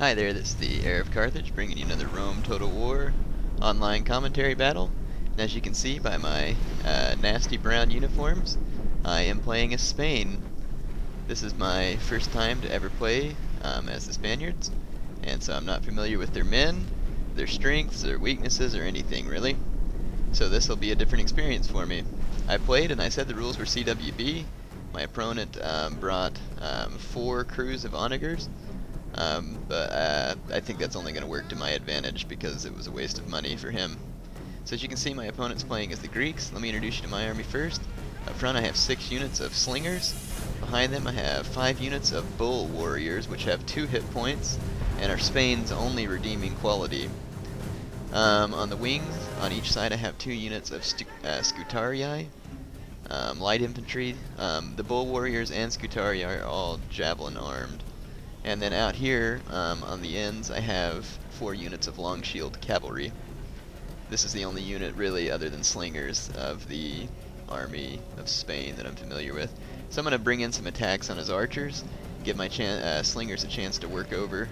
Hi there, this is the Heir of Carthage bringing you another Rome Total War online commentary battle. And as you can see by my nasty brown uniforms, I am playing as Spain. This is my first time to ever play as the Spaniards, and so I'm not familiar with their men, their strengths, their weaknesses, or anything really. So this will be a different experience for me. I played and I said the rules were CWB. My opponent brought 4 crews of onagers. But I think that's only going to work to my advantage because it was a waste of money for him. So as you can see, my opponent's playing as the Greeks. Let me introduce you to my army first. Up front I have 6 units of slingers. Behind them I have 5 units of bull warriors, which have 2 hit points and are Spain's only redeeming quality. On the wings, on each side I have 2 units of scutarii, light infantry. The bull warriors and scutarii are all javelin armed. And then out here, on the ends, I have 4 units of long shield cavalry. This is the only unit, really, other than slingers, of the army of Spain that I'm familiar with. So I'm going to bring in some attacks on his archers, give my slingers a chance to work over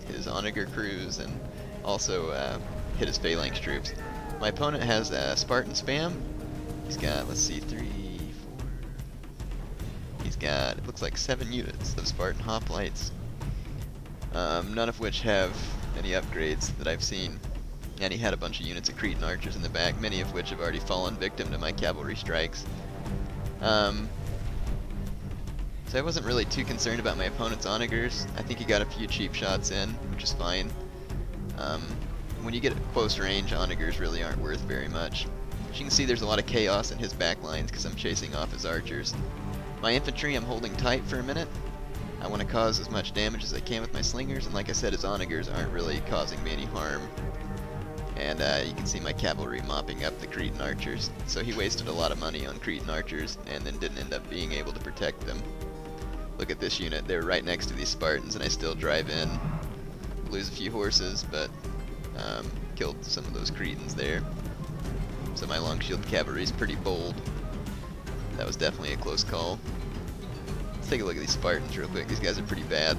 his onager crews, and also hit his phalanx troops. My opponent has Spartan Spam. He's got, let's see, 3, 4... He's got, it looks like 7 units of Spartan hoplites, none of which have any upgrades that I've seen. And he had a bunch of units of Cretan archers in the back, many of which have already fallen victim to my cavalry strikes. So I wasn't really too concerned about my opponent's onagers. I think he got a few cheap shots in, which is fine. When you get at close range, onagers really aren't worth very much. As you can see, there's a lot of chaos in his back lines because I'm chasing off his archers. My infantry I'm holding tight for a minute. I want to cause as much damage as I can with my slingers, and like I said, his onagers aren't really causing me any harm. And you can see my cavalry mopping up the Cretan archers. So he wasted a lot of money on Cretan archers and then didn't end up being able to protect them. Look at this unit, they're right next to these Spartans and I still drive in. Lose a few horses, but killed some of those Cretans there. So my long shield cavalry is pretty bold. That was definitely a close call. Let's take a look at these Spartans real quick. These guys are pretty bad.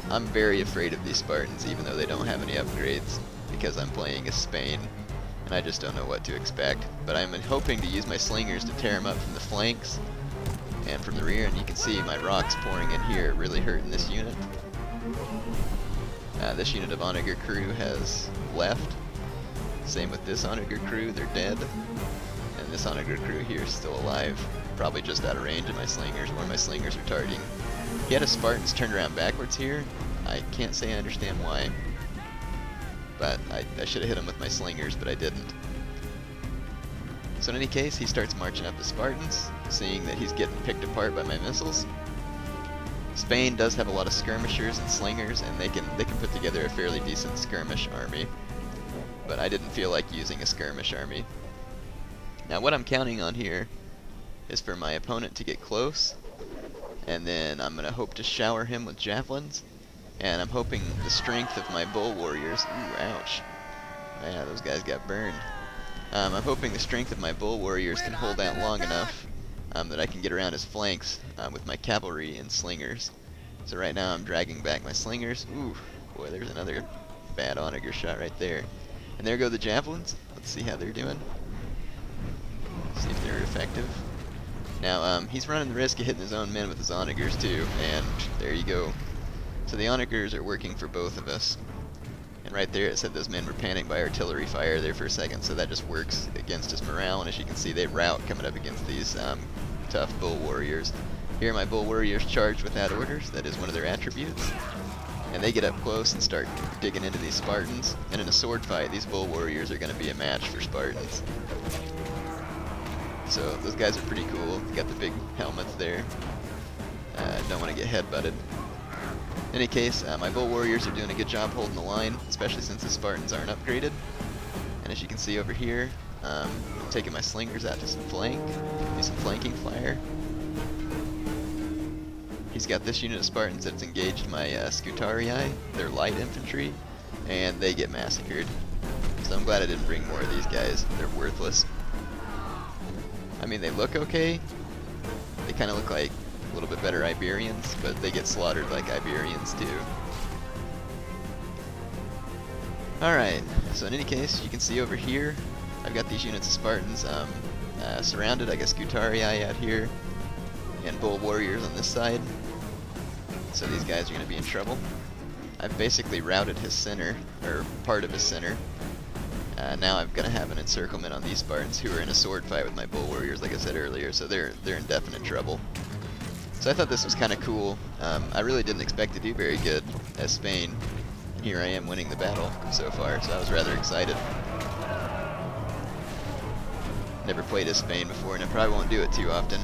I'm very afraid of these Spartans, even though they don't have any upgrades, because I'm playing as Spain, and I just don't know what to expect. But I'm hoping to use my slingers to tear them up from the flanks and from the rear, and you can see my rocks pouring in here really hurting this unit. This unit of onager crew has left. Same with this onager crew, they're dead. And this onager crew here is still alive, probably just out of range of my slingers, where my slingers are targeting. He had his Spartans turned around backwards here. I can't say I understand why, but I should have hit him with my slingers, but I didn't. So in any case, he starts marching up the Spartans, seeing that he's getting picked apart by my missiles. Spain does have a lot of skirmishers and slingers, and they can put together a fairly decent skirmish army, but I didn't feel like using a skirmish army. Now what I'm counting on here is for my opponent to get close, and then I'm going to hope to shower him with javelins, and I'm hoping the strength of my bull warriors, ooh, ouch, man, those guys got burned. I'm hoping the strength of my bull warriors can hold out long enough that I can get around his flanks with my cavalry and slingers. So right now I'm dragging back my slingers. Ooh, boy, there's another bad onager shot right there. And there go the javelins. Let's see how they're doing. See if they're effective. Now, he's running the risk of hitting his own men with his onagers too, and there you go. So the onagers are working for both of us. And right there it said those men were panicked by artillery fire there for a second, so that just works against his morale, and as you can see, they rout coming up against these tough bull warriors. Here my bull warriors charged without orders, that is one of their attributes. And they get up close and start digging into these Spartans, and in a sword fight, these bull warriors are going to be a match for Spartans. So those guys are pretty cool. Got the big helmets there. Don't want to get headbutted. In any case, my bull warriors are doing a good job holding the line, especially since the Spartans aren't upgraded. And as you can see over here, I'm taking my slingers out to some flank, do some flanking fire. He's got this unit of Spartans that's engaged my scutarii, they're light infantry, and they get massacred. So I'm glad I didn't bring more of these guys, they're worthless. I mean, they look okay. They kind of look like a little bit better Iberians, but they get slaughtered like Iberians too. Alright, so in any case, you can see over here, I've got these units of Spartans surrounded. I guess Gutarii out here, and Bull Warriors on this side. So these guys are going to be in trouble. I've basically routed his center, or part of his center. Now I'm going to have an encirclement on these Spartans who are in a sword fight with my Bull Warriors, like I said earlier, so they're in definite trouble. So I thought this was kind of cool. I really didn't expect to do very good as Spain. Here I am winning the battle so far, so I was rather excited. Never played as Spain before, and I probably won't do it too often.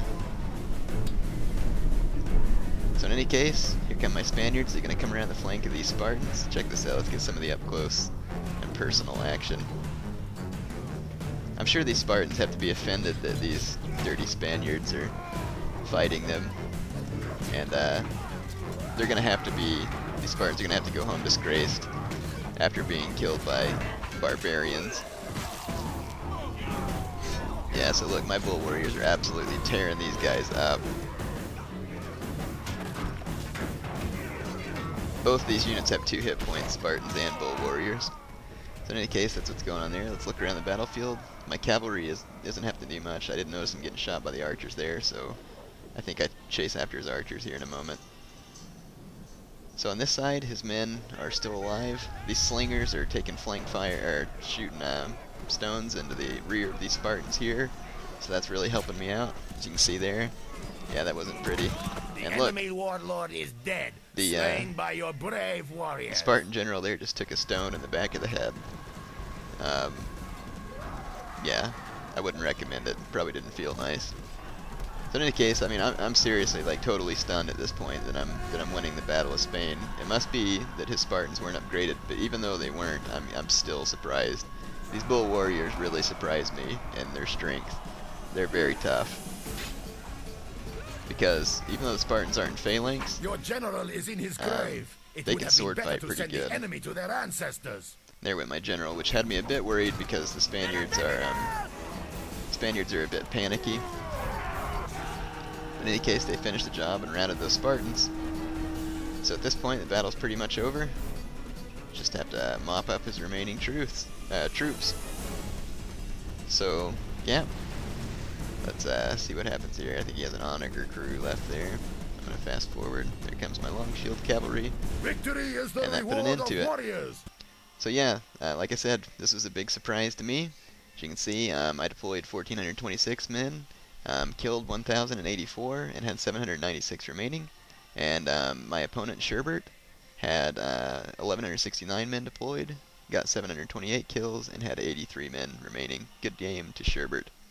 So in any case, here come my Spaniards. They're going to come around the flank of these Spartans. Check this out. Let's get some of the up-close and personal action. I'm sure these Spartans have to be offended that these dirty Spaniards are fighting them. And they're going to have to be... These Spartans are going to have to go home disgraced after being killed by barbarians. Yeah, so look, my Bull Warriors are absolutely tearing these guys up. Both these units have 2 hit points, Spartans and Bull Warriors. So in any case, that's what's going on there. Let's look around the battlefield. My cavalry doesn't have to do much. I didn't notice him getting shot by the archers there, so I think I chase after his archers here in a moment. So on this side, his men are still alive. These slingers are taking flank fire, or shooting stones into the rear of these Spartans here. So that's really helping me out, as you can see there. Yeah, that wasn't pretty. And look, enemy warlord is dead, slain by your brave warriors. The Spartan general there just took a stone in the back of the head. Yeah, I wouldn't recommend it. Probably didn't feel nice. So in any case, I mean, I'm seriously like totally stunned at this point that I'm winning the Battle of Spain. It must be that his Spartans weren't upgraded, but even though they weren't, I'm still surprised. These Bull Warriors really surprised me in their strength. They're very tough. Because even though the Spartans aren't phalanx, your general is in his grave. They can sword fight pretty good. The enemy to their ancestors. There went my general, which had me a bit worried because the Spaniards are a bit panicky. In any case, they finished the job and routed those Spartans. So at this point, the battle's pretty much over. Just have to mop up his remaining troops. So yeah, let's see what happens here. I think he has an onager crew left there. I'm gonna fast forward. There comes my long shield cavalry. Victory is the and that put an end to it. So yeah, like I said, this was a big surprise to me. As you can see, I deployed 1,426 men. Killed 1,084 and had 796 remaining, and my opponent Sherbert had 1,169 men deployed, got 728 kills, and had 83 men remaining. Good game to Sherbert.